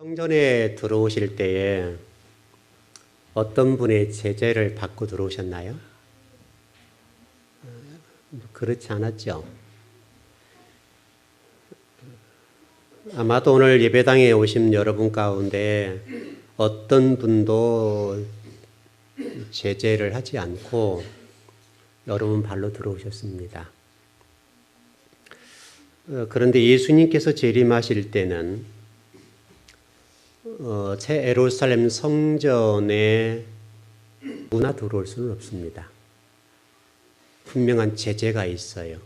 성전에 들어오실 때에 어떤 분의 제재를 받고 들어오셨나요? 그렇지 않았죠. 아마도 오늘 예배당에 오신 여러분 가운데 어떤 분도 제재를 하지 않고 여러분 발로 들어오셨습니다. 그런데 예수님께서 재림하실 때는 새 예루살렘 성전에 누구나 들어올 수는 없습니다. 분명한 제재가 있어요.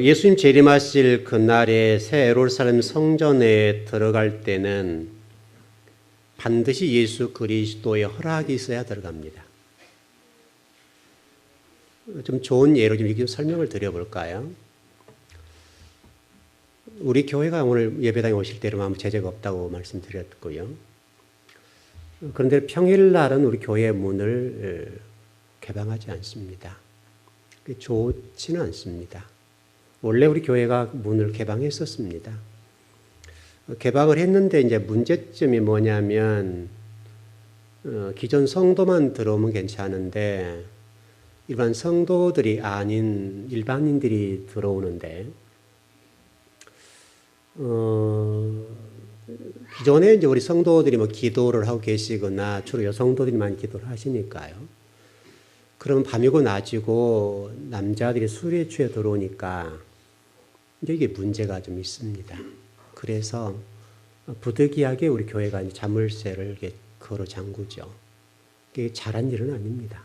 예수님 재림하실 그날에 새 예루살렘 성전에 들어갈 때는 반드시 예수 그리스도의 허락이 있어야 들어갑니다. 좀 좋은 예로 좀 이렇게 설명을 드려볼까요? 우리 교회가 오늘 예배당에 오실 때로 아무 제재가 없다고 말씀드렸고요. 그런데 평일날은 우리 교회의 문을 개방하지 않습니다. 좋지는 않습니다. 원래 우리 교회가 문을 개방했었습니다. 개방을 했는데 이제 문제점이 뭐냐면 기존 성도만 들어오면 괜찮은데 일반 성도들이 아닌 일반인들이 들어오는데 기존에 이제 우리 성도들이 뭐 기도를 하고 계시거나 주로 여성도들이 많이 기도를 하시니까요. 그러면 밤이고 낮이고 남자들이 술에 취해 들어오니까 이제 이게 문제가 좀 있습니다. 그래서 부득이하게 우리 교회가 이제 자물쇠를 이렇게 걸어 잠그죠. 이게 잘한 일은 아닙니다.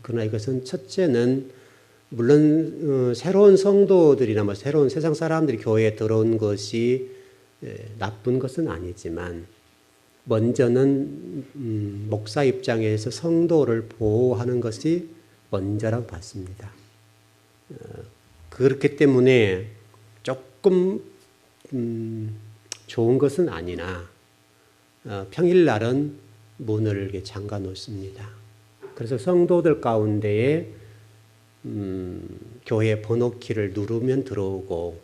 그러나 이것은 첫째는 물론 새로운 성도들이나 뭐 새로운 세상 사람들이 교회에 들어온 것이 나쁜 것은 아니지만 먼저는 목사 입장에서 성도를 보호하는 것이 먼저라고 봤습니다. 그렇기 때문에 조금 좋은 것은 아니나 평일날은 문을 이렇게 잠가 놓습니다. 그래서 성도들 가운데에 교회 번호키를 누르면 들어오고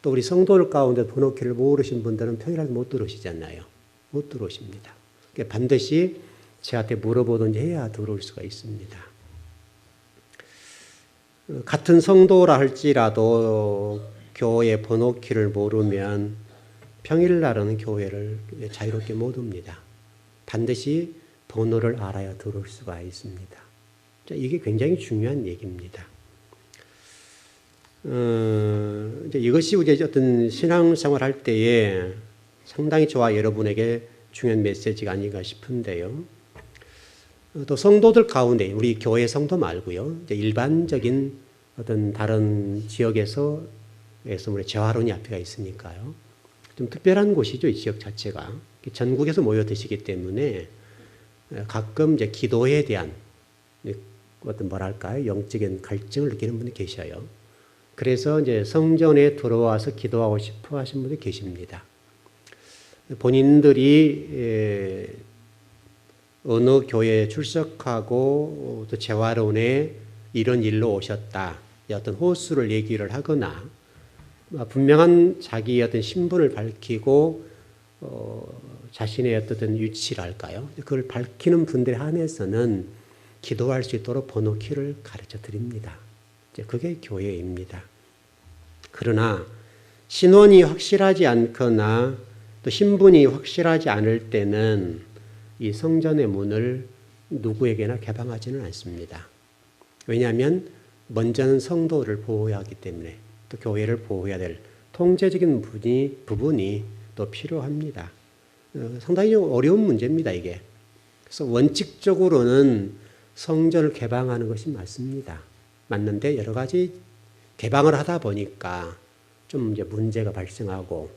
또 우리 성도들 가운데 번호키를 모르신 분들은 평일날 못 들어오시잖아요. 못 들어오십니다. 그러니까 반드시 저한테 물어보든지 해야 들어올 수가 있습니다. 같은 성도라 할지라도 교회 번호키를 모르면 평일날은 교회를 자유롭게 못 옵니다. 반드시 번호를 알아야 들어올 수가 있습니다. 이게 굉장히 중요한 얘기입니다. 이제 이것이 이제 어떤 신앙생활 할 때에 상당히 저와 여러분에게 중요한 메시지가 아닌가 싶은데요. 또 성도들 가운데 우리 교회 성도 말고요, 이제 일반적인 어떤 다른 지역에서 우리 재화론이 앞에가 있으니까요. 좀 특별한 곳이죠, 이 지역 자체가. 전국에서 모여드시기 때문에 가끔 이제 기도에 대한 어떤 뭐랄까요, 영적인 갈증을 느끼는 분이 계셔요. 그래서 이제 성전에 들어와서 기도하고 싶어 하신 분이 계십니다. 본인들이 어느 교회에 출석하고 또 재화론에 이런 일로 오셨다, 어떤 호수를 얘기를 하거나 분명한 자기의 어떤 신분을 밝히고 자신의 어떤 위치랄까요, 그걸 밝히는 분들에 한해서는 기도할 수 있도록 번호키를 가르쳐 드립니다. 그게 교회입니다. 그러나 신원이 확실하지 않거나 또 신분이 확실하지 않을 때는 이 성전의 문을 누구에게나 개방하지는 않습니다. 왜냐하면 먼저는 성도를 보호해야 하기 때문에 또 교회를 보호해야 될 통제적인 부분이 또 필요합니다. 상당히 어려운 문제입니다, 이게. 그래서 원칙적으로는 성전을 개방하는 것이 맞습니다. 맞는데 여러 가지 개방을 하다 보니까 좀 이제 문제가 발생하고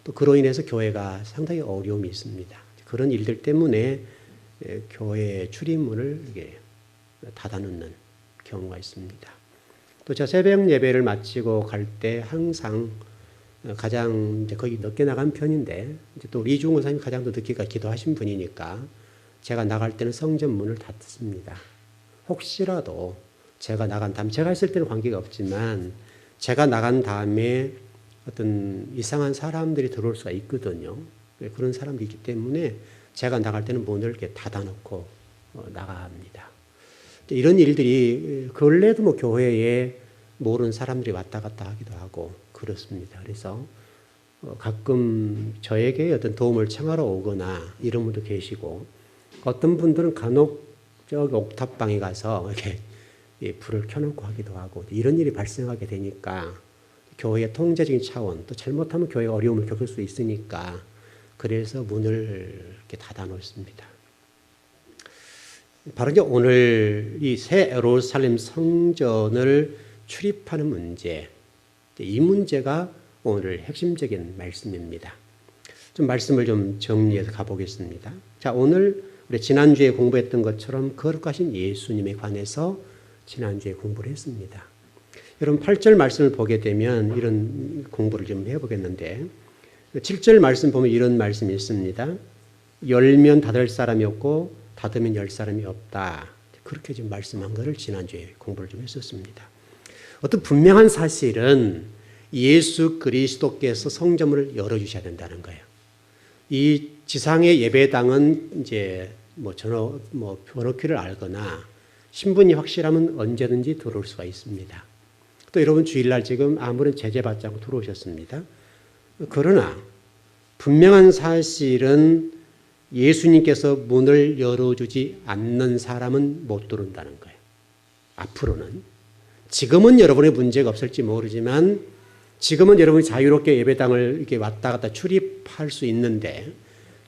또 그로 인해서 교회가 상당히 어려움이 있습니다. 그런 일들 때문에 교회의 출입문을 이게 닫아놓는 경우가 있습니다. 또 제가 새벽 예배를 마치고 갈 때 항상 가장 이제 거의 늦게 나간 편인데 이제 또 이중호 선생님 가장 더 늦게 기도하신 분이니까 제가 나갈 때는 성전 문을 닫습니다. 혹시라도 제가 나간 다음에, 제가 있을 때는 관계가 없지만 제가 나간 다음에 어떤 이상한 사람들이 들어올 수가 있거든요. 그런 사람들이 있기 때문에 제가 나갈 때는 문을 이렇게 닫아놓고 나갑니다. 이런 일들이 근래도 뭐 교회에 모르는 사람들이 왔다 갔다 하기도 하고 그렇습니다. 그래서 가끔 저에게 어떤 도움을 청하러 오거나 이런 분도 계시고 어떤 분들은 간혹 저기 옥탑방에 가서 이렇게 불을 켜놓고 하기도 하고 이런 일이 발생하게 되니까 교회의 통제적인 차원 또 잘못하면 교회가 어려움을 겪을 수 있으니까 그래서 문을 이렇게 닫아 놓습니다. 바로 이제 오늘 이 새 예루살렘 성전을 출입하는 문제, 이 문제가 오늘 핵심적인 말씀입니다. 좀 말씀을 좀 정리해서 가보겠습니다. 자, 오늘 우리 지난주에 공부했던 것처럼 거룩하신 예수님에 관해서 지난주에 공부를 했습니다. 여러분 8절 말씀을 보게 되면 이런 공부를 좀 해보겠는데 7절 말씀 보면 이런 말씀이 있습니다. 열면 닫을 사람이 없고 닫으면 열 사람이 없다. 그렇게 지금 말씀한 것을 지난주에 공부를 좀 했었습니다. 어떤 분명한 사실은 예수 그리스도께서 성전문을 열어주셔야 된다는 거예요. 이 지상의 예배당은 이제 번호키를 알거나 신분이 확실하면 언제든지 들어올 수가 있습니다. 또 여러분 주일날 지금 아무런 제재받지 않고 들어오셨습니다. 그러나 분명한 사실은 예수님께서 문을 열어주지 않는 사람은 못 들어온다는 거예요. 앞으로는. 지금은 여러분의 문제가 없을지 모르지만 지금은 여러분이 자유롭게 예배당을 이렇게 왔다 갔다 출입할 수 있는데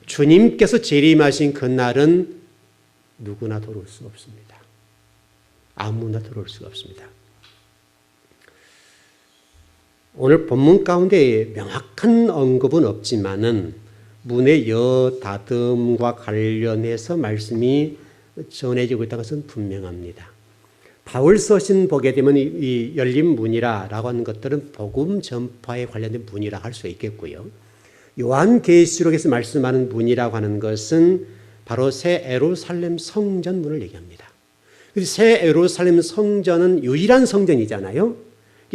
주님께서 재림하신 그날은 누구나 들어올 수 없습니다. 아무나 들어올 수가 없습니다. 오늘 본문 가운데 명확한 언급은 없지만은 문의 여닫음과 관련해서 말씀이 전해지고 있다는 것은 분명합니다. 바울 서신 보게 되면 이 열린 문이라고 하는 것들은 복음 전파에 관련된 문이라 할 수 있겠고요. 요한계시록에서 말씀하는 문이라고 하는 것은 바로 새 예루살렘 성전문을 얘기합니다. 새 예루살렘 성전은 유일한 성전이잖아요.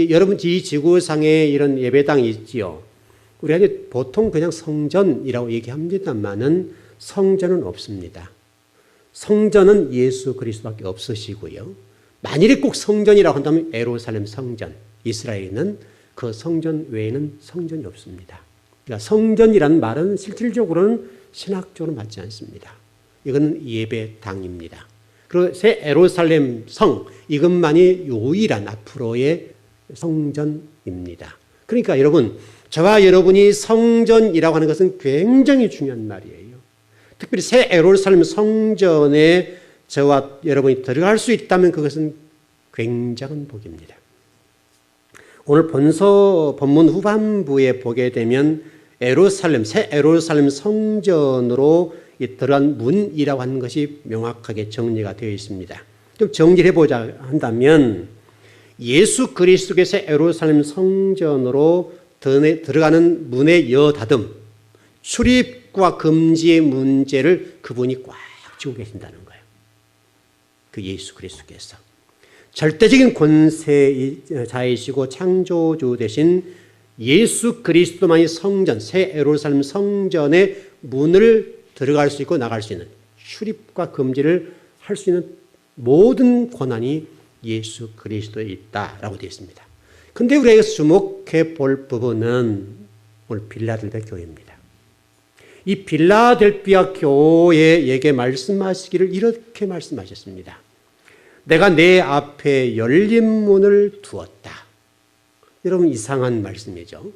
여러분 이 지구상에 이런 예배당이 있지요. 우리가 보통 그냥 성전이라고 얘기합니다만은 성전은 없습니다. 성전은 예수 그리스도밖에 없으시고요. 만일에 꼭 성전이라고 한다면 예루살렘 성전, 이스라엘에는 그 성전 외에는 성전이 없습니다. 그러니까 성전이라는 말은 실질적으로는 신학적으로 맞지 않습니다. 이거는 예배당입니다. 그리고 새 예루살렘 성, 이것만이 유일한 앞으로의 성전입니다. 그러니까 여러분, 저와 여러분이 성전이라고 하는 것은 굉장히 중요한 말이에요. 특별히 새 예루살렘 성전에 저와 여러분이 들어갈 수 있다면 그것은 굉장한 복입니다. 오늘 본문 후반부에 보게 되면 새 예루살렘 성전으로 들어간 문이라고 하는 것이 명확하게 정리가 되어 있습니다. 좀 정리를 해보자 한다면 예수 그리스도께서 예루살렘 성전으로 들어가는 문의 여닫음, 출입과 금지의 문제를 그분이 꽉 쥐고 계신다는 거예요. 그 예수 그리스도께서 절대적인 권세자이시고 창조주 되신 예수 그리스도만이 성전, 새 예루살렘 성전의 문을 들어갈 수 있고 나갈 수 있는 출입과 금지를 할 수 있는 모든 권한이 예수 그리스도에 있다라고 되어 있습니다. 그런데 우리가 주목해 볼 부분은 오늘 빌라델비아 교회입니다. 이 빌라델비아 교회에게 말씀하시기를 이렇게 말씀하셨습니다. 내가 내 앞에 열린 문을 두었다. 여러분 이상한 말씀이죠.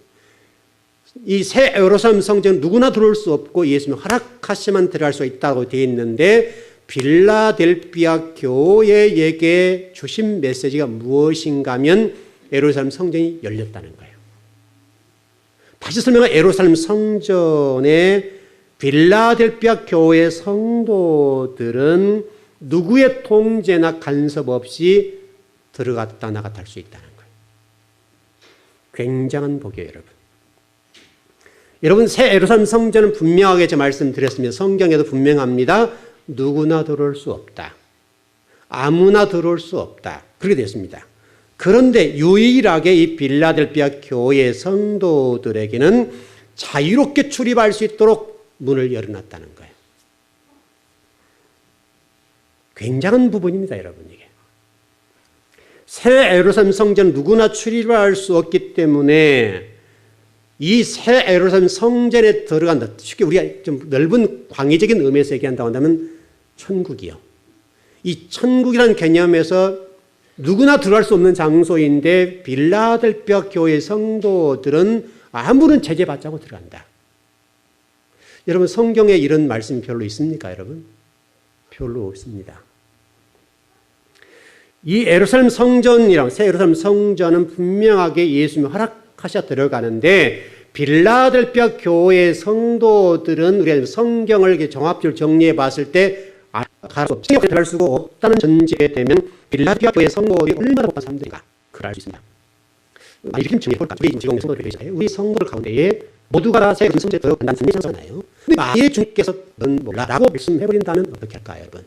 이 새 예루살렘 성전은 누구나 들어올 수 없고 예수님 허락하시면 들어갈 수 있다고 되어 있는데 빌라델비아 교회에게 주신 메시지가 무엇인가 하면 예루살렘 성전이 열렸다는 거예요. 다시 설명하면 예루살렘 성전에 빌라델비아 교회 성도들은 누구의 통제나 간섭 없이 들어갔다 나갔다 할 수 있다는 거예요. 굉장한 복이에요, 여러분. 여러분, 새 예루살렘 성전은 분명하게 제가 말씀드렸습니다. 성경에도 분명합니다. 누구나 들어올 수 없다. 아무나 들어올 수 없다. 그렇게 되었습니다. 그런데 유일하게 이 빌라델피아 교회 성도들에게는 자유롭게 출입할 수 있도록 문을 열어놨다는 거예요. 굉장한 부분입니다, 여러분. 이게 새 예루살렘 성전 누구나 출입할 수 없기 때문에 이 새 예루살렘 성전에 들어간다. 쉽게 우리가 좀 넓은 광의적인 의미에서 얘기한다고 한다면 천국이요. 이 천국이라는 개념에서 누구나 들어갈 수 없는 장소인데 빌라델피아 교회 성도들은 아무런 제재받지 않고 들어간다. 여러분 성경에 이런 말씀이 별로 있습니까, 여러분? 별로 없습니다. 이 예루살렘 성전이랑 새 예루살렘 성전은 분명하게 예수님이 허락하셔 들어가는데 빌라델피아 교회 성도들은 우리가 성경을 이렇게 종합적으로 정리해 봤을 때 들어갈 수가 없다는 전제에 되면 빌라델피아 교회 성도들이 얼마나 복한 사람들인가 그걸 알 수 있습니다. 이렇게 정리해볼까? 우리 지금 성도들 계시잖아요. 우리 성도들 가운데에 모두가 다 새 성전에 들어간다는 전제잖아요. 근데 만약에 주님께서 넌 몰라라고 말씀해버린다면 어떻게 할까요, 여러분?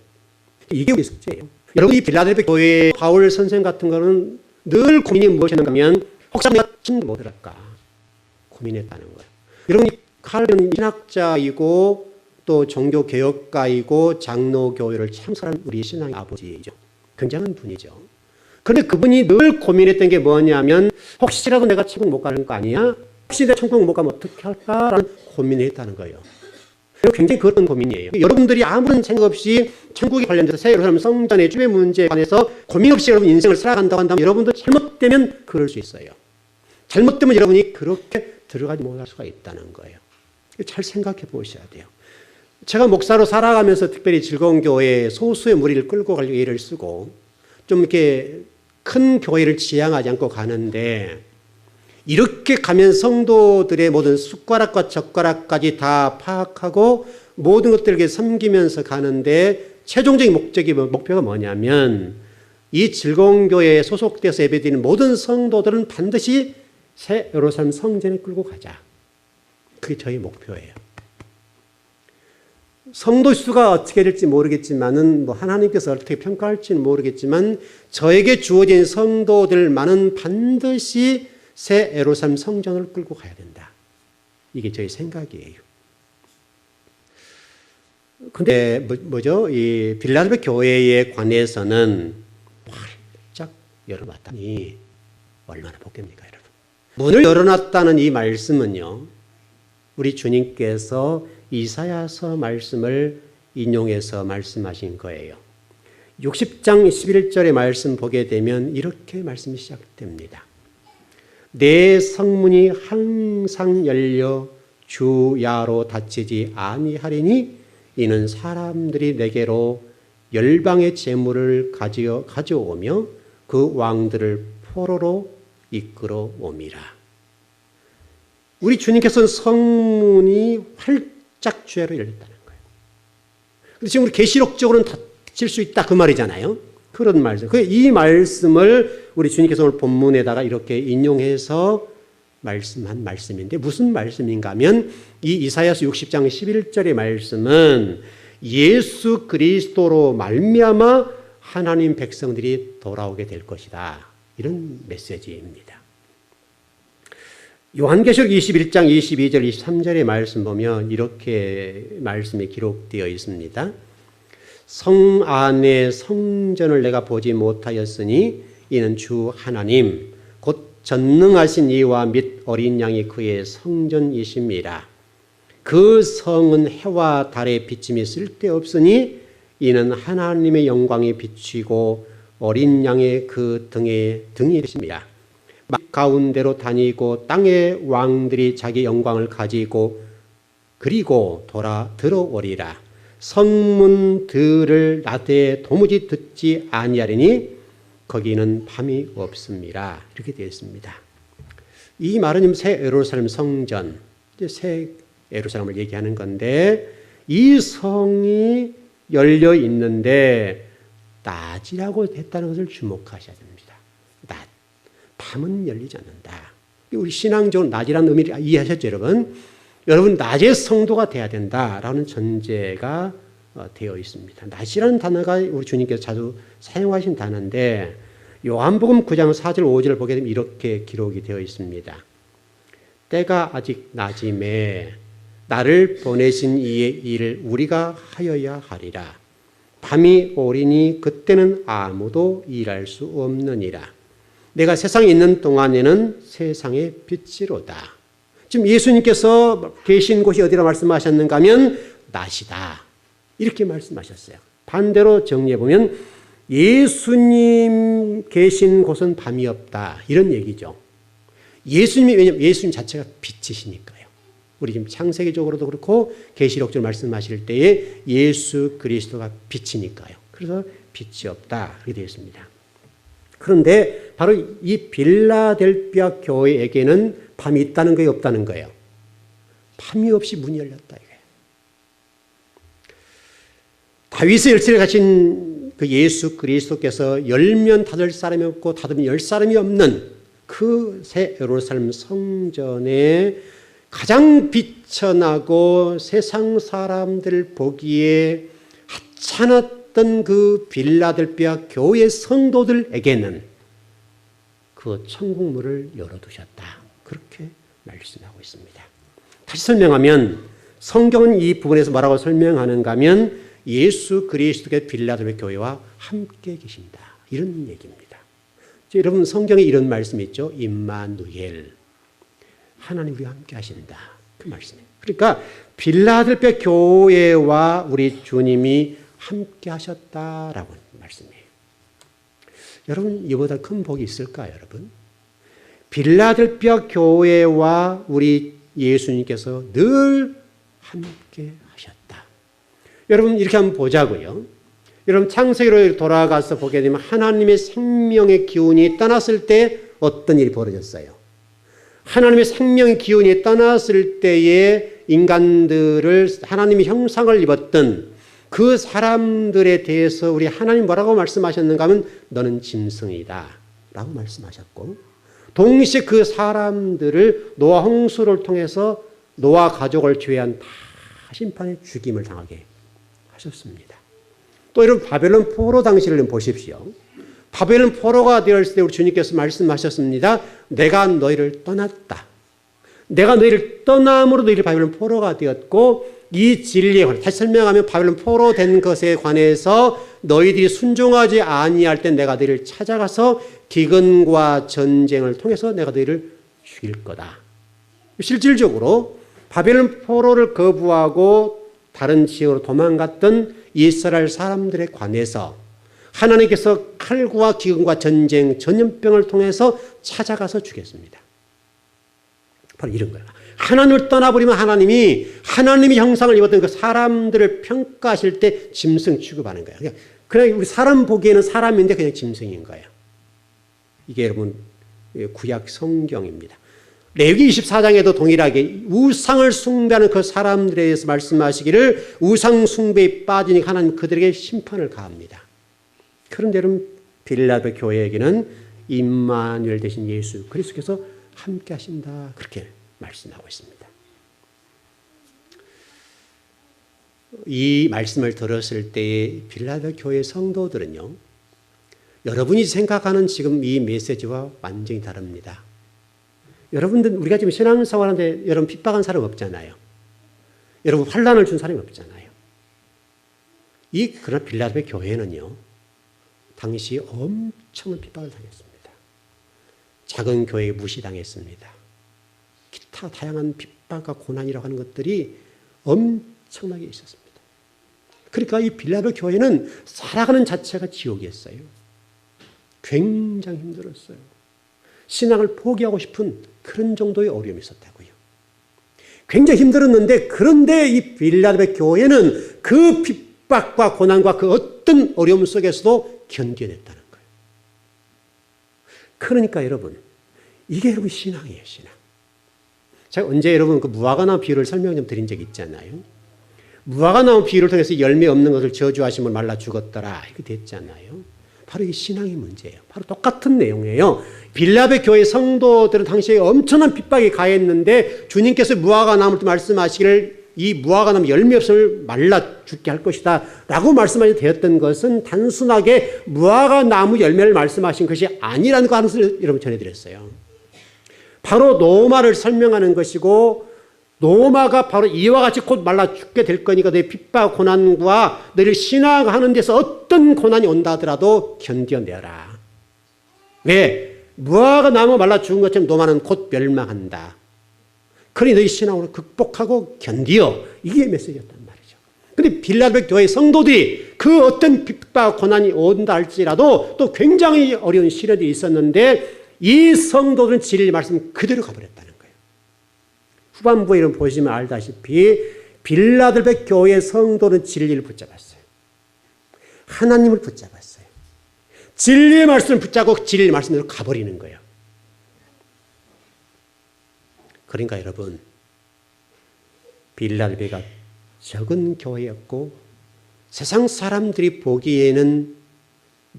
이게 우리 숙제예요. 여러분 이 빌라델피아 교회 바울 선생 같은 거는 늘 고민이 무엇이었는가 하면 혹시 내가 진 못 할까 고민했다는 거예요. 여러분 이 칼빈은 신학자이고 또 종교개혁가이고 장로교회를 창설한 우리 신앙의 아버지이죠. 굉장한 분이죠. 그런데 그분이 늘 고민했던 게 뭐냐면 혹시라도 내가 천국 못 가는 거 아니야? 혹시 내가 천국 못 가면 어떻게 할까라는 고민을 했다는 거예요. 굉장히 그런 고민이에요. 여러분들이 아무런 생각 없이 천국에 관련돼서 새 예루살렘 성전의 주의 문제에 관해서 고민 없이 여러분 인생을 살아간다고 한다면 여러분도 잘못되면 그럴 수 있어요. 잘못되면 여러분이 그렇게 들어가지 못할 수가 있다는 거예요. 잘 생각해 보셔야 돼요. 제가 목사로 살아가면서 특별히 즐거운 교회에 소수의 무리를 끌고 가려고 애를 쓰고 좀 이렇게 큰 교회를 지향하지 않고 가는데 이렇게 가면 성도들의 모든 숟가락과 젓가락까지 다 파악하고 모든 것들을 섬기면서 가는데 최종적인 목표가 뭐냐면 이 즐거운 교회에 소속돼서 예배드리는 모든 성도들은 반드시 새 예루살렘 성전에 끌고 가자. 그게 저희 목표예요. 성도 수가 어떻게 될지 모르겠지만은 하나님께서 어떻게 평가할지는 모르겠지만 저에게 주어진 성도들만은 반드시 새 예루살렘 성전을 끌고 가야 된다. 이게 저희 생각이에요. 근데 뭐죠? 이 빌라델피아 교회에 관해서는 활짝 열어놨다니 얼마나 복됩니까, 여러분? 문을 열어놨다는 이 말씀은요, 우리 주님께서 이사야서 말씀을 인용해서 말씀하신 거예요. 60장 11절의 말씀 보게 되면 이렇게 말씀이 시작됩니다. 내 성문이 항상 열려 주야로 닫히지 아니하리니 이는 사람들이 내게로 열방의 재물을 가져오며 그 왕들을 포로로 이끌어 옴이라. 우리 주님께서는 성문이 활짝 주야로 열렸다는 거예요. 근데 지금 우리 계시록적으로는 닫힐 수 있다 그 말이잖아요. 그런 말씀. 이 말씀을 우리 주님께서 오늘 본문에다가 이렇게 인용해서 말씀한 말씀인데 무슨 말씀인가 하면 이 이사야서 60장 11절의 말씀은 예수 그리스도로 말미암아 하나님 백성들이 돌아오게 될 것이다. 이런 메시지입니다. 요한계시록 21장 22절 23절의 말씀 보면 이렇게 말씀이 기록되어 있습니다. 성 안에 성전을 내가 보지 못하였으니 이는 주 하나님 곧 전능하신 이와 및 어린 양이 그의 성전이심이라. 그 성은 해와 달의 비침이 쓸데없으니 이는 하나님의 영광이 비치고 어린 양의 그 등이 되십니다. 가운데로 다니고 땅의 왕들이 자기 영광을 가지고 그리고 들어오리라. 성문들을 낮에 도무지 듣지 아니하리니 거기는 밤이 없습니다. 이렇게 되어 있습니다. 이 말은 새 예루살렘 성전, 새 예루살렘을 얘기하는 건데 이 성이 열려 있는데 낮이라고 했다는 것을 주목하셔야 됩니다. 낮, 밤은 열리지 않는다. 우리 신앙적으로 낮이라는 의미를 이해하셨죠, 여러분? 여러분 낮의 성도가 돼야 된다라는 전제가 되어 있습니다. 낮이라는 단어가 우리 주님께서 자주 사용하신 단어인데 요한복음 9장 4절 5절을 보게 되면 이렇게 기록이 되어 있습니다. 때가 아직 낮음에 나를 보내신 이의 일을 우리가 하여야 하리라. 밤이 오리니 그때는 아무도 일할 수 없느니라. 내가 세상에 있는 동안에는 세상의 빛이로다. 지금 예수님께서 계신 곳이 어디라 말씀하셨는가 하면 낮이다. 이렇게 말씀하셨어요. 반대로 정리해보면 예수님 계신 곳은 밤이 없다. 이런 얘기죠. 왜냐하면 예수님 자체가 빛이시니까요. 우리 지금 창세기적으로도 그렇고 계시록적으로 말씀하실 때에 예수 그리스도가 빛이니까요. 그래서 빛이 없다. 이렇게 되어 있습니다. 그런데 바로 이 빌라델피아 교회에게는 밤이 있다는 거예요, 없다는 거예요? 밤이 없이 문이 열렸다 이거예요. 다윗의 열쇠를 가진 그 예수 그리스도께서 열면 닫을 사람이 없고 닫으면 열 사람이 없는 그 새 예루살렘 성전에 가장 비천하고 세상 사람들 보기에 하찮았던 그 빌라델피아 교회 성도들에게는 그 천국문을 열어두셨다. 그렇게 말씀하고 있습니다. 다시 설명하면 성경은 이 부분에서 뭐라고 설명하는가 하면 예수 그리스도의 빌라델피아 교회와 함께 계신다. 이런 얘기입니다. 여러분 성경에 이런 말씀이 있죠. 임마누엘. 하나님 우리와 함께 하신다. 그 말씀이에요. 그러니까 빌라델피아 교회와 우리 주님이 함께 하셨다라고 말씀이에요. 여러분 이보다 큰 복이 있을까요, 여러분? 빌라델피아 교회와 우리 예수님께서 늘 함께 하셨다. 여러분 이렇게 한번 보자고요. 여러분 창세기로 돌아가서 보게 되면 하나님의 생명의 기운이 떠났을 때 어떤 일이 벌어졌어요? 하나님의 생명의 기운이 떠났을 때에 인간들을 하나님의 형상을 입었던 그 사람들에 대해서 우리 하나님 뭐라고 말씀하셨는가 하면 너는 짐승이다 라고 말씀하셨고 동시에 그 사람들을 노아 홍수를 통해서 노아 가족을 제외한 다 심판의 죽임을 당하게 하셨습니다. 또 이런 바벨론 포로 당시를 보십시오. 바벨론 포로가 되었을 때 우리 주님께서 말씀하셨습니다. 내가 너희를 떠났다. 내가 너희를 떠남으로 너희를 바벨론 포로가 되었고 이 진리에 관해 다시 설명하면 바벨론 포로 된 것에 관해서 너희들이 순종하지 아니할 때 내가 너희를 찾아가서 기근과 전쟁을 통해서 내가 너희를 죽일 거다. 실질적으로 바벨론 포로를 거부하고 다른 지역으로 도망갔던 이스라엘 사람들에 관해서 하나님께서 칼과 기근과 전쟁, 전염병을 통해서 찾아가서 죽였습니다. 바로 이런 거예요. 하나님을 떠나버리면 하나님이 형상을 입었던 그 사람들을 평가하실 때 짐승 취급하는 거예요. 그냥 우리 사람 보기에는 사람인데 그냥 짐승인 거예요. 이게 여러분 구약 성경입니다. 레위기 24장에도 동일하게 우상을 숭배하는 그 사람들에 대해서 말씀하시기를 우상 숭배에 빠지니 하나님 그들에게 심판을 가합니다. 그런데 여러분 빌라델피아 교회에게는 임마누엘 되신 예수 그리스도께서 함께 하신다. 그렇게 말씀하고 있습니다. 이 말씀을 들었을 때의 빌라델피아 교회 성도들은요. 여러분이 생각하는 지금 이 메시지와 완전히 다릅니다. 여러분들 우리가 지금 신앙생활하는데 여러분 핍박한 사람 없잖아요. 여러분 환난을 준 사람이 없잖아요. 그러나 빌라델피아 교회는요. 당시 엄청난 핍박을 당했습니다. 작은 교회에 무시당했습니다. 기타 다양한 핍박과 고난이라고 하는 것들이 엄청나게 있었습니다. 그러니까 이 빌라델피아 교회는 살아가는 자체가 지옥이었어요. 굉장히 힘들었어요. 신앙을 포기하고 싶은 그런 정도의 어려움이 있었다고요. 굉장히 힘들었는데 그런데 이 빌라델피아 교회는 그 핍박과 고난과 그 어떤 어려움 속에서도 견뎌냈다는 거예요. 그러니까 여러분 이게 여러분 신앙이에요. 신앙. 제가 언제 여러분 그 무화과 나무 비유를 설명 좀 드린 적이 있잖아요. 무화과 나무 비유를 통해서 열매 없는 것을 저주하시면 말라 죽었더라 이렇게 됐잖아요. 바로 이게 신앙의 문제예요. 바로 똑같은 내용이에요. 빌라델피아 교회 성도들은 당시에 엄청난 핍박이 가했는데 주님께서 무화과 나무를 말씀하시기를 이 무화과 나무 열매 없음을 말라 죽게 할 것이다 라고 말씀하시 되었던 것은 단순하게 무화과 나무 열매를 말씀하신 것이 아니라는 것을 여러분 전해드렸어요. 바로 노마를 설명하는 것이고, 노마가 바로 이와 같이 곧 말라 죽게 될 거니까 너희 핍박 고난과 너희를 신앙하는 데서 어떤 고난이 온다 하더라도 견뎌내라. 왜? 무화과 나무 말라 죽은 것처럼 노마는 곧 멸망한다. 그러니 너희 신앙으로 극복하고 견디어. 이게 메시지였단 말이죠. 그런데 빌라델비아 교회 성도들이 그 어떤 핍박 고난이 온다 할지라도 또 굉장히 어려운 시련이 있었는데 이 성도들은 진리 말씀 그대로 가버렸다는 거예요. 후반부에 이런 보시면 알다시피 빌라델비아 교회 성도는 진리를 붙잡았어요. 하나님을 붙잡았어요. 진리의 말씀을 붙잡고 진리의 말씀대로 가버리는 거예요. 그러니까 여러분, 빌라델비아가 적은 교회였고 세상 사람들이 보기에는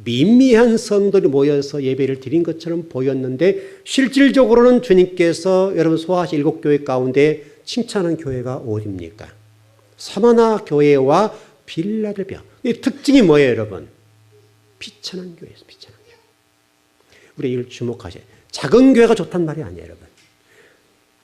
미미한 성도들이 모여서 예배를 드린 것처럼 보였는데 실질적으로는 주님께서 여러분 소화하신 7교회 가운데 칭찬한 교회가 어디입니까? 사마나 교회와 빌라델비아. 이 특징이 뭐예요, 여러분? 비천한 교회에서 비천한 교회. 우리 이걸 주목하셔야 돼요. 작은 교회가 좋단 말이 아니에요, 여러분.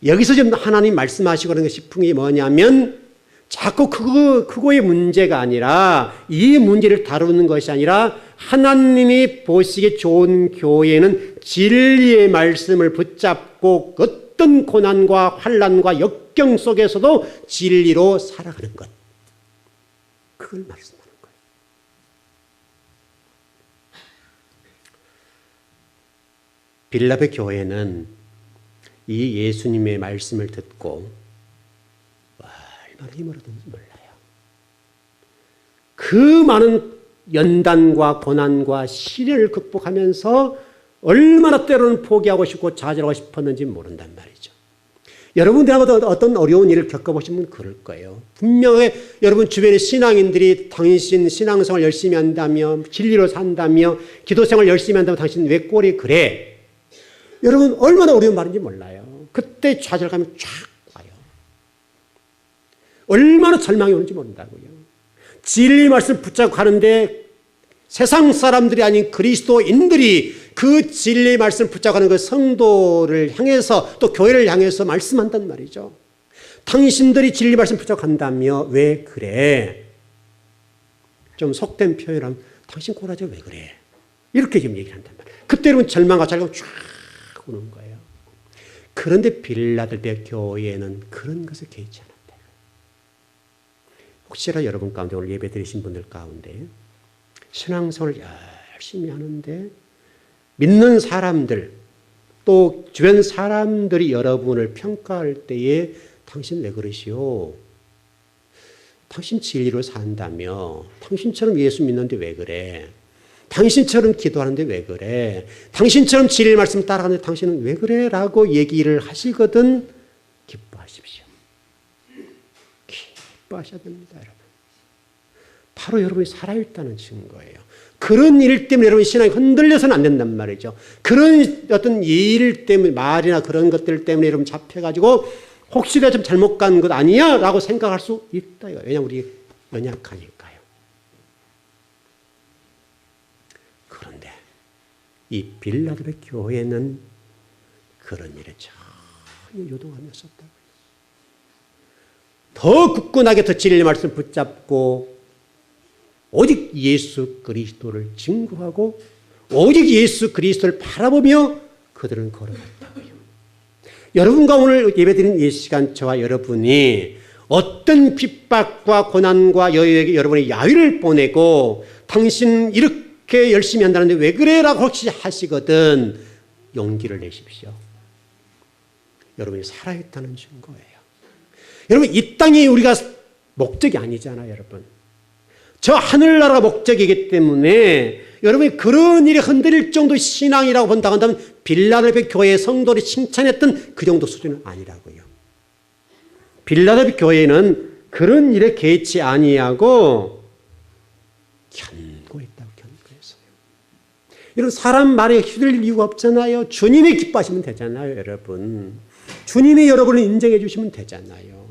여기서 지금 하나님 말씀하시고 그런 싶은 게 뭐냐면 자꾸 그거의 문제가 아니라 이 문제를 다루는 것이 아니라 하나님이 보시기에 좋은 교회는 진리의 말씀을 붙잡고 어떤 고난과 환난과 역경 속에서도 진리로 살아가는 것. 그걸 말씀하는 거예요. 빌라델비아 교회는 이 예수님의 말씀을 듣고 얼마나 힘을 얻었는지 몰라요. 그 많은 연단과 고난과 시련을 극복하면서 얼마나 때로는 포기하고 싶고 좌절하고 싶었는지 모른단 말이죠. 여러분들하고도 어떤 어려운 일을 겪어보시면 그럴 거예요. 분명히 여러분 주변의 신앙인들이 당신 신앙생활 열심히 한다며 진리로 산다며 기도생활 열심히 한다며 당신 왜 꼴이 그래? 여러분 얼마나 어려운 말인지 몰라요. 그때 좌절감이 쫙 와요. 얼마나 절망이 오는지 모른다고요. 진리 말씀 붙잡고 가는데 세상 사람들이 아닌 그리스도인들이 그 진리 말씀 붙잡고 가는 그 성도를 향해서 또 교회를 향해서 말씀한단 말이죠. 당신들이 진리 말씀 붙잡고 간다며 왜 그래? 좀 속된 표현하면 당신 꼬라지 왜 그래? 이렇게 지금 얘기를 한단 말이에요. 그때는 절망과 절망 쫙 오는 거예요. 그런데 빌라델비아 교회는 그런 것을 개의치 않았다. 혹시나 여러분 가운데 오늘 예배 드리신 분들 가운데 신앙생활을 열심히 하는데 믿는 사람들 또 주변 사람들이 여러분을 평가할 때에 당신 왜 그러시오? 당신 진리로 산다며 당신처럼 예수 믿는데 왜 그래? 당신처럼 기도하는데 왜 그래? 당신처럼 진리 말씀 따라가는데 당신은 왜 그래? 라고 얘기를 하시거든 기뻐하십시오. 기뻐하셔야 됩니다, 여러분. 바로 여러분이 살아있다는 증거예요. 그런 일 때문에 여러분 신앙이 흔들려서는 안 된단 말이죠. 그런 어떤 일 때문에 말이나 그런 것들 때문에 여러분 잡혀가지고 혹시 내가 좀 잘못 간 것 아니야? 라고 생각할 수 있다. 왜냐하면 우리 연약하니까요. 그런데 이 빌라델비아 교회는 그런 일에 전혀 요동함이 없었다고요. 더 굳건하게 더 진리의 말씀 붙잡고 오직 예수 그리스도를 증거하고 오직 예수 그리스도를 바라보며 그들은 걸어갔다고요. 여러분과 오늘 예배드린 이 시간 저와 여러분이 어떤 핍박과 고난과 여러분의 야유를 보내고 당신 이렇게 열심히 한다는데 왜 그래? 라고 혹시 하시거든 용기를 내십시오. 여러분이 살아있다는 증거예요. 여러분 이 땅이 우리가 목적이 아니잖아요, 여러분. 저 하늘나라가 목적이기 때문에 여러분이 그런 일이 흔들릴 정도의 신앙이라고 본다고 한다면 빌라델비아 교회의 성도들이 칭찬했던 그 정도 수준은 아니라고요. 빌라델비아 교회는 그런 일에 개의치 아니하고 견고했다고 견고했어요. 여러분 사람 말에 휘둘릴 이유가 없잖아요. 주님이 기뻐하시면 되잖아요, 여러분. 주님이 여러분을 인정해 주시면 되잖아요.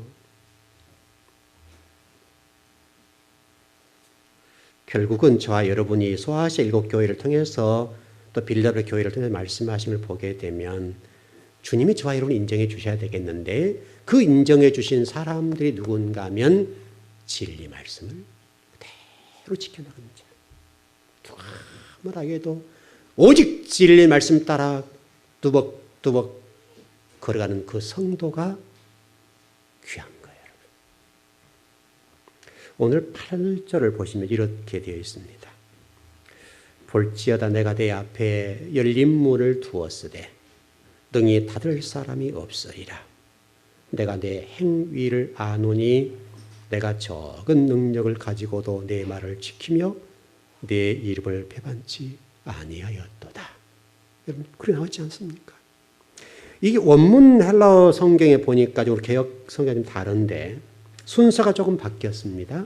결국은 저와 여러분이 소아시아 7교회를 통해서 또 빌립보 교회를 통해서 말씀하심을 보게 되면 주님이 저와 여러분을 인정해 주셔야 되겠는데 그 인정해 주신 사람들이 누군가 하면 진리 말씀을 그대로 지켜나가는 자. 아무라게도 오직 진리 말씀 따라 두벅두벅 걸어가는 그 성도가 귀한 거예요. 오늘 8절을 보시면 이렇게 되어 있습니다. 볼지어다 내가 내 앞에 열린 문을 두었으되 능히 닫을 사람이 없으리라. 내가 내 행위를 아노니 내가 적은 능력을 가지고도 내 말을 지키며 내 이름을 배반치 아니하였도다. 여러분 그래 나왔지 않습니까? 이게 원문 헬라어 성경에 보니까 좀 개역 성경이 좀 다른데 순서가 조금 바뀌었습니다.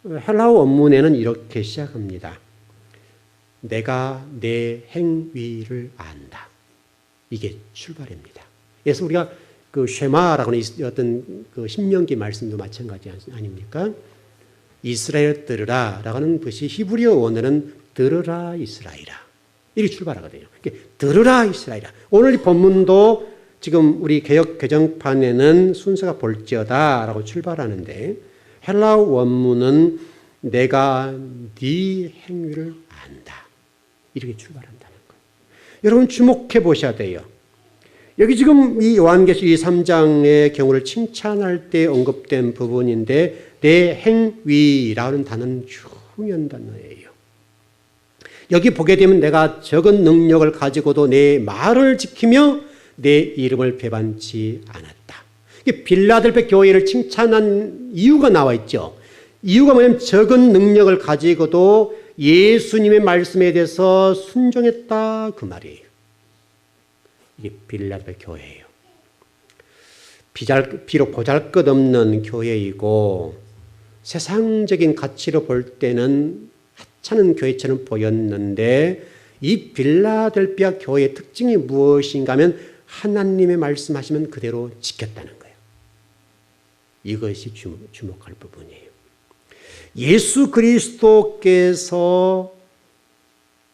헬라어 원문에는 이렇게 시작합니다. 내가 내 행위를 안다. 이게 출발입니다. 그래서 우리가 그 쉐마라고 하는 어떤 그 신명기 말씀도 마찬가지 아닙니까? 이스라엘 들으라 라고 하는 것이 히브리어 원어는 들으라 이스라엘아. 이렇게 출발하거든요. 들으라 이스라엘아. 오늘 이 본문도 지금 우리 개역 개정판에는 순서가 볼지어다 라고 출발하는데 헬라어 원문은 내가 네 행위를 안다. 이렇게 출발한다는 거예요. 여러분 주목해 보셔야 돼요. 여기 지금 이 요한계시록 3장의 경우를 칭찬할 때 언급된 부분인데 내 행위라는 단어는 중요한 단어예요. 여기 보게 되면 내가 적은 능력을 가지고도 내 말을 지키며 내 이름을 배반치 않았다. 빌라델베 교회를 칭찬한 이유가 나와 있죠. 이유가 뭐냐면 적은 능력을 가지고도 예수님의 말씀에 대해서 순종했다 그 말이에요. 이게 빌라델베 교회예요. 비록 보잘것없는 교회이고 세상적인 가치로 볼 때는 하찮은 교회처럼 보였는데 이 빌라델비아 교회의 특징이 무엇인가 하면 하나님의 말씀하시면 그대로 지켰다는 거예요. 이것이 주목할 부분이에요. 예수 그리스도께서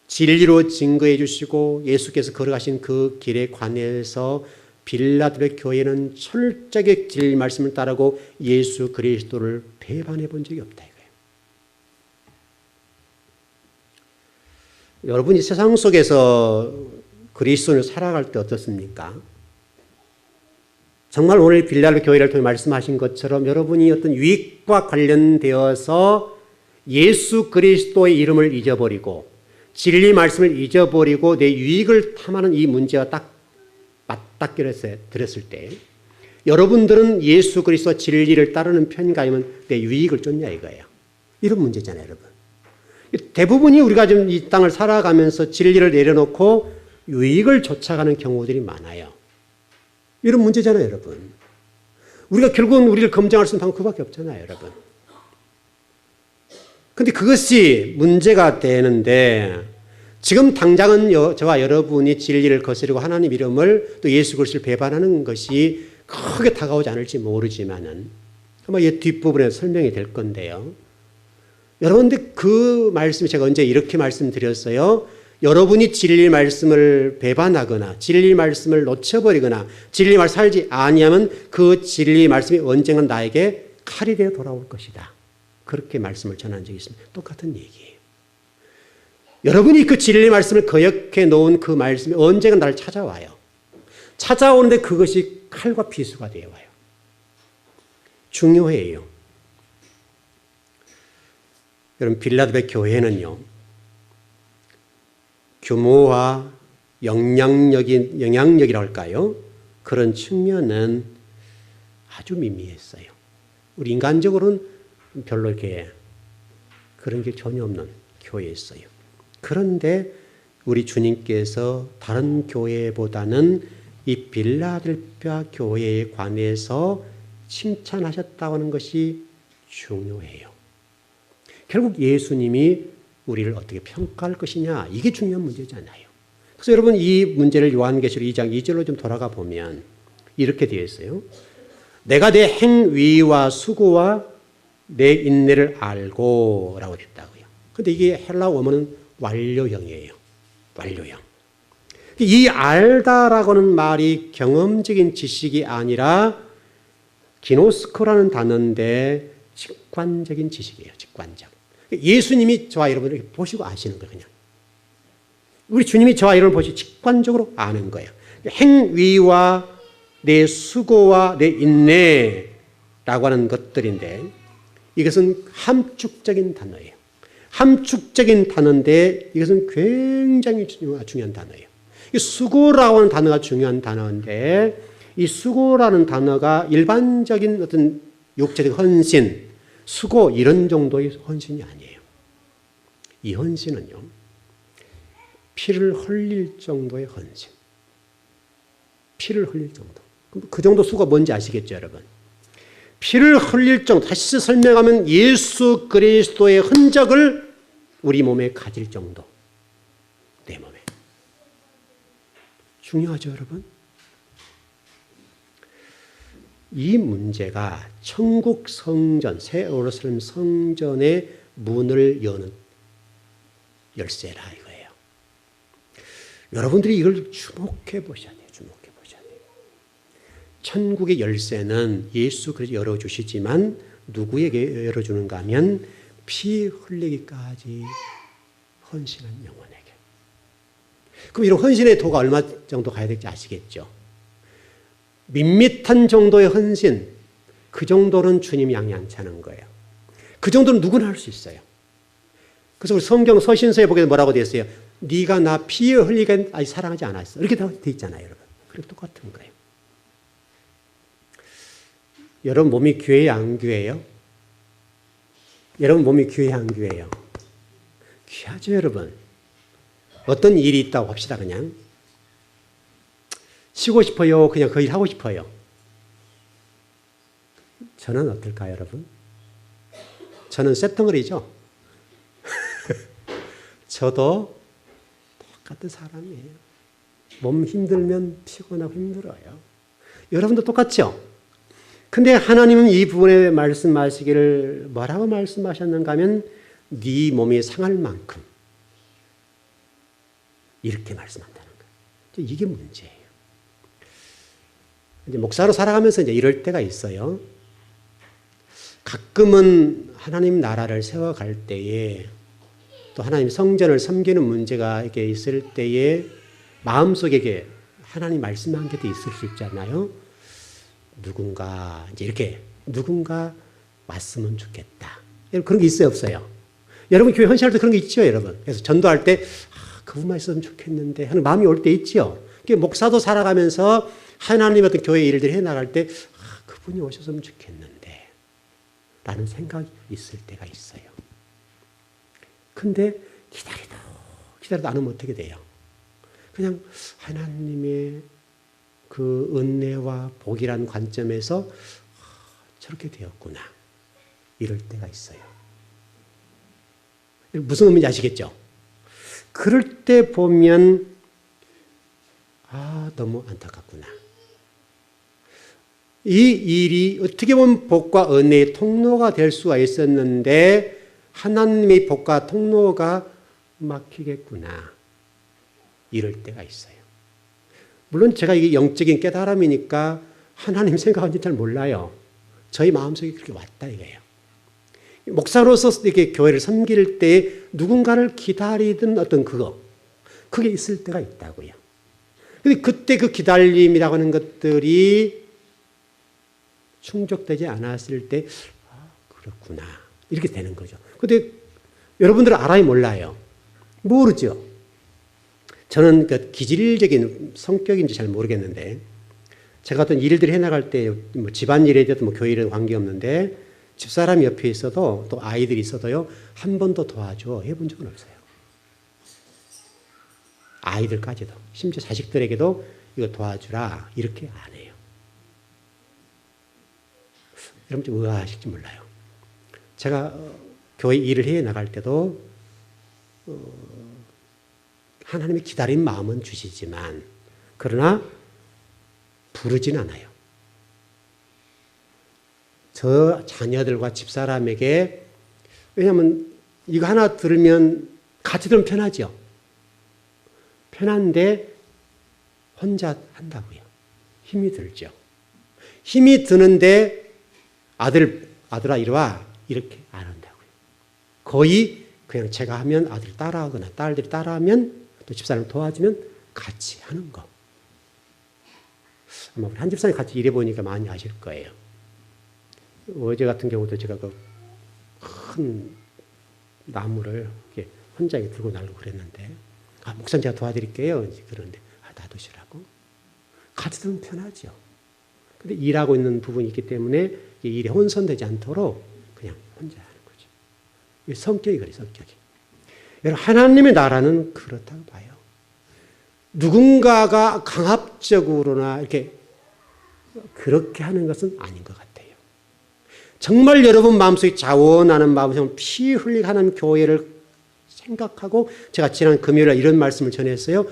진리로 증거해 주시고 예수께서 걸어가신 그 길에 관해서 빌라델비아 교회는 철저하게 진리 말씀을 따르고 예수 그리스도를 배반해 본 적이 없다 이거예요. 여러분이 세상 속에서 그리스도를 살아갈 때 어떻습니까? 정말 오늘 빌라델비아 교회를 통해 말씀하신 것처럼 여러분이 어떤 유익과 관련되어서 예수 그리스도의 이름을 잊어버리고 진리 말씀을 잊어버리고 내 유익을 탐하는 이 문제와 딱 맞닥뜨렸을 때 여러분들은 예수 그리스도 진리를 따르는 편인가 아니면 내 유익을 쫓냐 이거예요. 이런 문제잖아요, 여러분. 대부분이 우리가 지금 이 땅을 살아가면서 진리를 내려놓고 유익을 쫓아가는 경우들이 많아요. 이런 문제잖아요, 여러분. 우리가 결국은 우리를 검증할 수 있는 방법 그밖에 없잖아요, 여러분. 근데 그것이 문제가 되는데 지금 당장은 저와 여러분이 진리를 거스르고 하나님 이름을 또 예수 그리스도를 배반하는 것이 크게 다가오지 않을지 모르지만은 아마 이 뒷부분에 설명이 될 건데요. 여러분들 그 말씀이 제가 언제 이렇게 말씀드렸어요. 여러분이 진리 말씀을 배반하거나 진리 말씀을 놓쳐버리거나 진리 말씀 살지 아니하면 그 진리 말씀이 언젠간 나에게 칼이 되어 돌아올 것이다. 그렇게 말씀을 전한 적이 있습니다. 똑같은 얘기예요. 여러분이 그 진리 말씀을 거역해 놓은 그 말씀이 언젠가 나를 찾아와요. 찾아오는데 그것이 칼과 비수가 되어 와요. 중요해요. 여러분 빌라델비아 교회는요. 규모와 영향력이라고 할까요? 그런 측면은 아주 미미했어요. 우리 인간적으로는 별로 이렇게 그런 게 전혀 없는 교회였어요. 그런데 우리 주님께서 다른 교회보다는 이 빌라델비아 교회에 관해서 칭찬하셨다고 하는 것이 중요해요. 결국 예수님이 우리를 어떻게 평가할 것이냐 이게 중요한 문제잖아요. 그래서 여러분 이 문제를 요한계시록 2장 2절로 좀 돌아가 보면 이렇게 되어 있어요. 내가 내 행위와 수고와 내 인내를 알고 라고 했다고요. 근데 이게 헬라 원어는 완료형이에요. 완료형. 이 알다라고는 말이 경험적인 지식이 아니라 기노스코라는 단어인데 직관적인 지식이에요. 직관적. 예수님이 저와 여러분을 보시고 아시는 거예요. 그냥. 우리 주님이 저와 여러분을 보시고 직관적으로 아는 거예요. 행위와 내 수고와 내 인내라고 하는 것들인데 이것은 함축적인 단어예요. 함축적인 단어인데 이것은 굉장히 중요한 단어예요. 수고라고 하는 단어가 중요한 단어인데 이 수고라는 단어가 일반적인 어떤 육체적 헌신, 수고 이런 정도의 헌신이 아니에요. 이 헌신은요. 피를 흘릴 정도의 헌신. 피를 흘릴 정도. 그 정도 수고가 뭔지 아시겠죠, 여러분? 피를 흘릴 정도. 다시 설명하면 예수 그리스도의 흔적을 우리 몸에 가질 정도. 내 몸에. 중요하죠, 여러분? 이 문제가 천국 성전, 새 예루살렘 성전의 문을 여는 열쇠라 이거예요. 여러분들이 이걸 주목해 보셔야 돼요. 주목해 보셔야 돼요. 천국의 열쇠는 예수 그리스도 열어주시지만 누구에게 열어주는가 하면 피 흘리기까지 헌신한 영혼에게. 그럼 이런 헌신의 도가 얼마 정도 가야 될지 아시겠죠? 밋밋한 정도의 헌신, 그 정도는 주님이 양해치 않은 거예요. 그 정도는 누구나 할 수 있어요. 그래서 우리 성경 서신서에 보게 뭐라고 되어 있어요? 네가 나 피 흘리게 아직 사랑하지 않았어. 이렇게 되어 있잖아요, 여러분. 그렇게 똑같은 거예요. 여러분 몸이 귀해요, 안 귀해요? 여러분 몸이 귀해요, 안 귀해요? 귀하죠, 여러분. 어떤 일이 있다고 합시다, 그냥. 쉬고 싶어요? 그냥 그 일 하고 싶어요? 저는 어떨까요, 여러분? 저는 쇳덩어리죠? 저도 똑같은 사람이에요. 몸 힘들면 피곤하고 힘들어요. 여러분도 똑같죠? 근데 하나님은 이 부분에 말씀하시기를 뭐라고 말씀하셨는가 하면 네 몸이 상할 만큼 이렇게 말씀한다는 거예요. 이게 문제예요. 이제 목사로 살아가면서 이제 이럴 때가 있어요. 가끔은 하나님 나라를 세워갈 때에 또 하나님 성전을 섬기는 문제가 이렇게 있을 때에 마음속에 이렇게 하나님 말씀한 게 있을 수 있잖아요. 누군가 이제 이렇게 누군가 왔으면 좋겠다. 여러분 그런 게 있어요, 없어요? 여러분 교회 헌신할 때 그런 게 있죠, 여러분. 그래서 전도할 때 그분만 있었으면 좋겠는데 하는 마음이 올 때 있죠. 목사도 살아가면서 하나님 어떤 교회 일들 해 나갈 때 그분이 오셨으면 좋겠는데 라는 생각이 있을 때가 있어요. 근데 기다려도 안 오면 어떻게 돼요? 그냥 하나님의 그 은혜와 복이라는 관점에서 저렇게 되었구나 이럴 때가 있어요. 무슨 의미인지 아시겠죠? 그럴 때 보면 너무 안타깝구나. 이 일이 어떻게 보면 복과 은혜의 통로가 될 수가 있었는데 하나님의 복과 통로가 막히겠구나. 이럴 때가 있어요. 물론 제가 이게 영적인 깨달음이니까 하나님 생각하는지 잘 몰라요. 저희 마음속에 그렇게 왔다 이거예요. 목사로서 이렇게 교회를 섬길 때 누군가를 기다리던 어떤 그게 있을 때가 있다고요. 근데 그때 그 기다림이라고 하는 것들이 충족되지 않았을 때 그렇구나 이렇게 되는 거죠. 근데 여러분들은 알아요, 몰라요? 모르죠. 저는 그 기질적인 성격인지 잘 모르겠는데 제가 어떤 일들을 해나갈 때 뭐 집안일에 대해서 뭐 교회일은 관계없는데 집사람이 옆에 있어도 또 아이들이 있어도요 한 번도 도와줘 해본 적은 없어요. 아이들까지도 심지어 자식들에게도 이거 도와주라 이렇게 안 해요. 여러분 좀 의아하실지 몰라요. 제가 교회 일을 해 나갈 때도 하나님이 기다린 마음은 주시지만 그러나 부르진 않아요. 저 자녀들과 집사람에게 왜냐하면 이거 하나 들으면 같이 들으면 편하죠. 편한데 혼자 한다고요. 힘이 들죠. 힘이 드는데 아들아 이리 와 이렇게 안 한다고요. 거의 그냥 제가 하면 아들이 따라하거나 딸들이 따라하면 또 집사람 도와주면 같이 하는 거. 아마 우리 한 집사님 같이 일해보니까 많이 아실 거예요. 어제 같은 경우도 제가 그 큰 나무를 이렇게 혼자 들고 나르고 그랬는데, 목사님 제가 도와드릴게요. 그러는데, 놔두시라고. 같이 들으면 편하죠. 근데 일하고 있는 부분이 있기 때문에 일에 혼선되지 않도록 그냥 혼자 하는 거죠. 이 성격이 그래요, 성격이. 여러분, 하나님의 나라는 그렇다고 봐요. 누군가가 강압적으로나 이렇게 그렇게 하는 것은 아닌 것 같아요. 정말 여러분 마음속에 자원하는 마음으로 피 흘리게 하는 교회를 생각하고 제가 지난 금요일에 이런 말씀을 전했어요.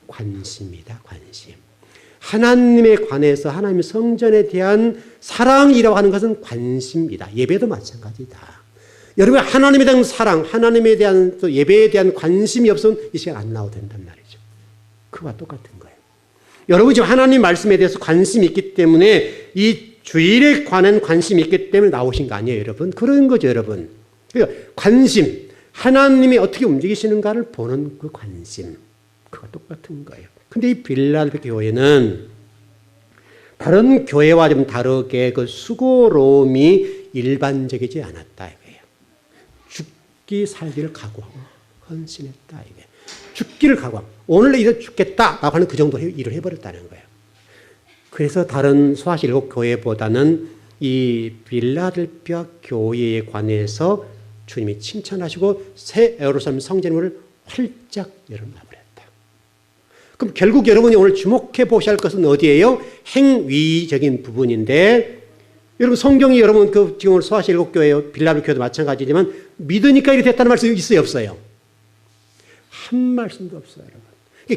관심이다, 관심. 하나님에 관해서 하나님의 성전에 대한 사랑이라고 하는 것은 관심이다. 예배도 마찬가지다. 여러분 하나님에 대한 사랑, 하나님에 대한 또 예배에 대한 관심이 없으면 이 시간 안 나와도 된단 말이죠. 그와 똑같은 거예요. 여러분 지금 하나님 말씀에 대해서 관심이 있기 때문에 이 주일에 관한 관심이 있기 때문에 나오신 거 아니에요, 여러분? 그런 거죠, 여러분. 그러니까 관심, 하나님이 어떻게 움직이시는가를 보는 그 관심, 그거 똑같은 거예요. 근데 이 빌라델피아 교회는 다른 교회와 좀 다르게 그 수고로움이 일반적이지 않았다 이거예요. 죽기 살기를 각오하고 헌신했다 이거예요. 죽기를 각오하고 오늘 이제 죽겠다라고 하는 그 정도 일을 해버렸다는 거예요. 그래서 다른 소아시 7교회보다는 이 빌라델피아 교회에 관해서 주님이 칭찬하시고 새 예루살렘 성전을 활짝 열어놔버렸다. 그럼 결국 여러분이 오늘 주목해 보셔야 할 것은 어디예요? 행위적인 부분인데, 여러분 성경이 여러분 그 지금 오늘 소아시 7교회 빌라델피아 교회도 마찬가지지만 믿으니까 이렇게 됐다는 말씀이 있어요, 없어요? 한 말씀도 없어요, 여러분.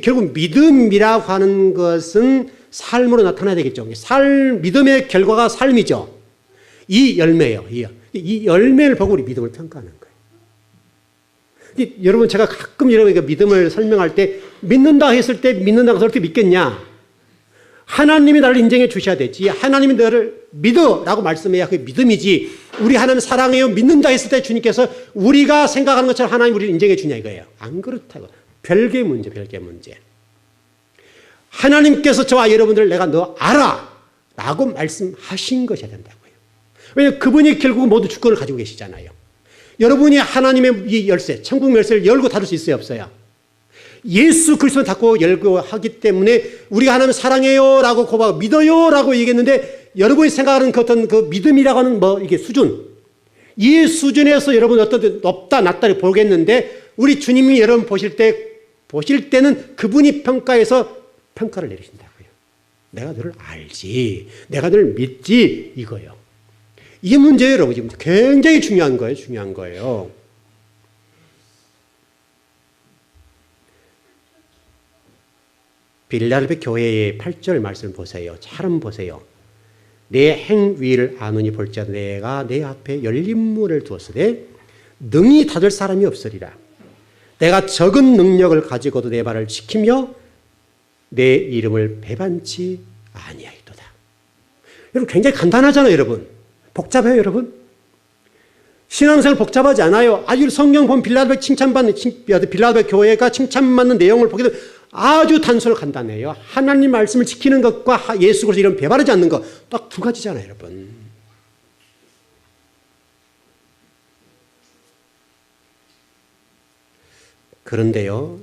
결국 믿음이라고 하는 것은 삶으로 나타나야 되겠죠. 믿음의 결과가 삶이죠. 이 열매예요. 이 열매를 보고 우리 믿음을 평가하는 거예요. 여러분 제가 가끔 여러분에게 믿음을 설명할 때 믿는다 했을 때 믿는다고 해서 어떻게 믿겠냐? 하나님이 나를 인정해 주셔야 되지. 하나님이 너를 믿어라고 말씀해야 그게 믿음이지. 우리 하나님 사랑해요 믿는다 했을 때 주님께서 우리가 생각하는 것처럼 하나님 우리를 인정해 주냐 이거예요. 안 그렇다고. 별개의 문제, 별개의 문제. 하나님께서 저와 여러분들 내가 너 알아 라고 말씀하신 것이어야 된다고요. 왜냐하면 그분이 결국 모두 주권을 가지고 계시잖아요. 여러분이 하나님의 이 열쇠, 천국 열쇠를 열고 닫을 수 있어요, 없어요? 예수 그리스도만 닫고 열고 하기 때문에 우리가 하나님 사랑해요 라고 고백하고 믿어요 라고 얘기했는데, 여러분이 생각하는 그 어떤 그 믿음이라고 하는 이게 수준, 이 수준에서 여러분 어떤 높다 낮다를 보겠는데, 우리 주님이 여러분 보실 때는 그분이 평가를 내리신다고요. 내가 너를 알지, 내가 너를 믿지, 이거요. 이 문제예요, 여러분. 지금 굉장히 중요한 거예요, 중요한 거예요. 빌라델피아 교회의 8절 말씀을 보세요. 잘 한번 보세요. 내 행위를 아노니 볼지라도 내가 내 앞에 열린 문을 두었으되 능히 닫을 사람이 없으리라. 내가 적은 능력을 가지고도 내 말을 지키며 내 이름을 배반치 아니하리로다. 여러분 굉장히 간단하잖아요, 여러분. 복잡해요, 여러분. 신앙생활 복잡하지 않아요. 아주 성경 보면 빌라델피아 교회가 칭찬받는 내용을 보게 되면 아주 단순하고 간단해요. 하나님 말씀을 지키는 것과 예수 그리스도 이름 배반하지 않는 것, 딱 두 가지잖아요, 여러분. 그런데요,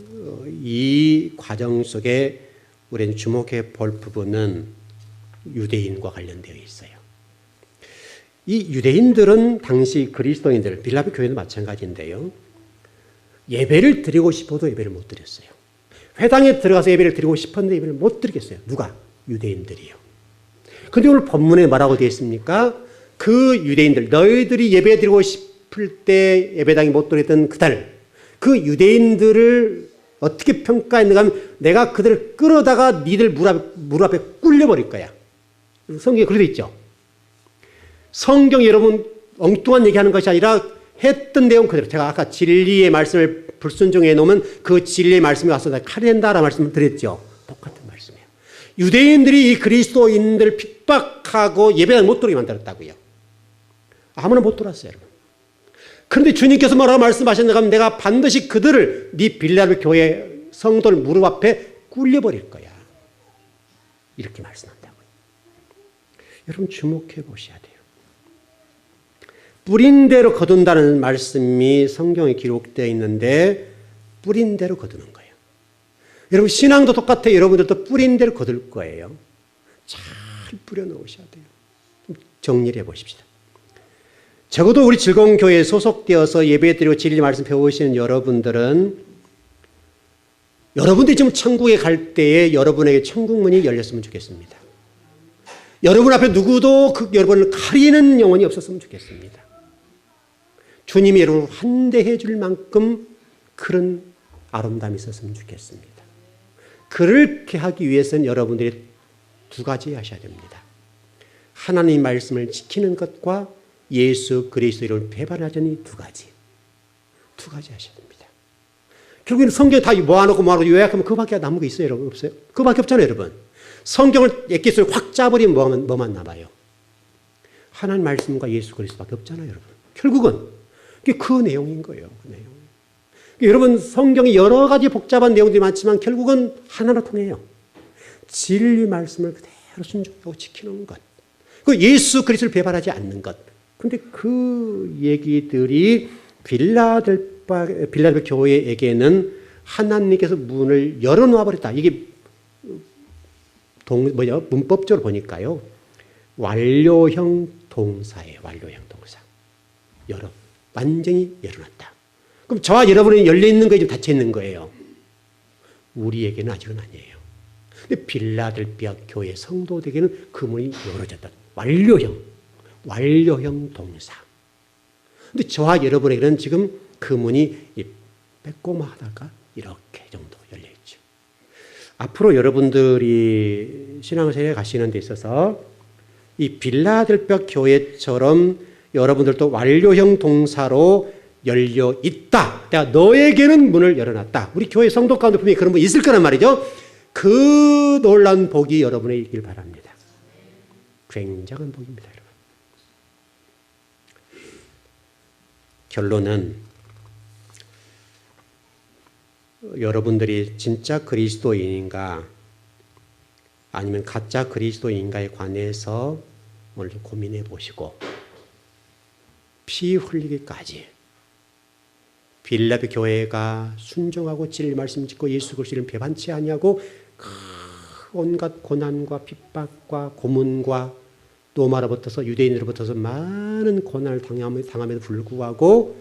이 과정 속에 우리는 주목해 볼 부분은 유대인과 관련되어 있어요. 이 유대인들은 당시 그리스도인들, 빌라델피아 교회도 마찬가지인데요, 예배를 드리고 싶어도 예배를 못 드렸어요. 회당에 들어가서 예배를 드리고 싶었는데 예배를 못 드리겠어요. 누가? 유대인들이요. 그런데 오늘 본문에 뭐라고 되어 있습니까? 그 유대인들, 너희들이 예배 드리고 싶을 때 예배당에 못 드렸던 그들, 그 유대인들을 어떻게 평가했는가 하면 내가 그들을 끌어다가 니들 물 앞에 꿀려버릴 거야. 성경에 그렇게 돼 있죠. 성경이 여러분 엉뚱한 얘기하는 것이 아니라 했던 내용 그대로. 제가 아까 진리의 말씀을 불순종해 놓으면 그 진리의 말씀이 와서 칼이 된다라는 말씀을 드렸죠. 똑같은 말씀이에요. 유대인들이 이 그리스도인들을 핍박하고 예배를 못 들어오게 만들었다고요. 아무나 못 들어왔어요, 여러분. 그런데 주님께서 뭐라고 말씀하셨는가 하면 내가 반드시 그들을 네 빌라델 교회 성도를 무릎 앞에 굴려버릴 거야. 이렇게 말씀한다고요. 여러분 주목해 보셔야 돼요. 뿌린 대로 거둔다는 말씀이 성경에 기록되어 있는데 뿌린 대로 거두는 거예요. 여러분 신앙도 똑같아요. 여러분들도 뿌린 대로 거둘 거예요. 잘 뿌려놓으셔야 돼요. 정리를 해보십시다. 적어도 우리 즐거운 교회에 소속되어서 예배드리고 진리 말씀 배우시는 여러분들은 여러분들이 지금 천국에 갈 때에 여러분에게 천국 문이 열렸으면 좋겠습니다. 여러분 앞에 누구도 여러분을 가리는 영혼이 없었으면 좋겠습니다. 주님이 여러분을 환대해 줄 만큼 그런 아름다움이 있었으면 좋겠습니다. 그렇게 하기 위해서는 여러분들이 두 가지 하셔야 됩니다. 하나님 말씀을 지키는 것과 예수 그리스도 이름을 배반하자니 두 가지 하셔야 됩니다. 결국에는 성경 다 모아놓고 요약하면 그거밖에 남은 게 있어요, 여러분? 없어요? 그거밖에 없잖아요, 여러분. 성경을 액기스를 확 짜버리면 뭐만 남아요? 하나님 말씀과 예수 그리스도밖에 없잖아요, 여러분. 결국은 그 내용인 거예요. 그 내용. 여러분 성경에 여러 가지 복잡한 내용들이 많지만 결국은 하나로 통해요. 진리 말씀을 그대로 순종하고 지키는 것. 그 예수 그리스도를 배반하지 않는 것. 근데 그 얘기들이 빌라델 교회에게는 하나님께서 문을 열어놓아 버렸다. 이게 문법적으로 보니까요. 완료형 동사예요. 완료형 동사. 완전히 열어놨다. 그럼 저와 여러분이 열려있는 거에 좀 닫혀있는 거예요. 우리에게는 아직은 아니에요. 근데 빌라델비아 교회 성도들에게는 그 문이 열어졌다. 완료형 동사. 근데 저와 여러분에게는 지금 그 문이 빼꼼하다가 이렇게 정도 열려있죠. 앞으로 여러분들이 신앙생활에 가시는 데 있어서 이 빌라델비아 교회처럼 여러분들도 완료형 동사로 열려 있다. 내가 너에게는 문을 열어놨다. 우리 교회 성도 가운데 분명히 그런 분 있을 거란 말이죠. 그 놀라운 복이 여러분에게 있길 바랍니다. 굉장한 복입니다, 여러분. 결론은 여러분들이 진짜 그리스도인인가 아니면 가짜 그리스도인가에 관해서 오늘 좀 고민해 보시고 피 흘리기까지 빌라델 교회가 순종하고 진리 말씀 짓고 예수 그리스도를 배반치 아니하고 온갖 고난과 핍박과 고문과 로마로부터서 유대인으로부터서 많은 고난을 당함에도 불구하고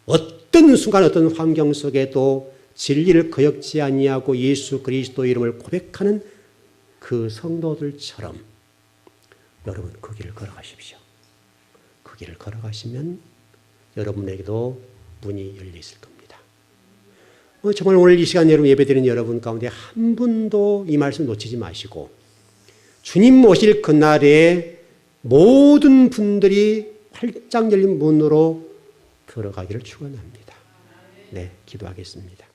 어떤 순간 어떤 환경 속에도 진리를 거역지 아니하고 예수 그리스도 이름을 고백하는 그 성도들처럼 여러분 그 길을 걸어가십시오. 그 길을 걸어가시면 여러분에게도 문이 열려 있을 겁니다. 정말 오늘 이 시간 여러분 예배드리는 여러분 가운데 한 분도 이 말씀 놓치지 마시고 주님 오실 그날에 모든 분들이 활짝 열린 문으로 들어가기를 축원합니다. 네, 기도하겠습니다.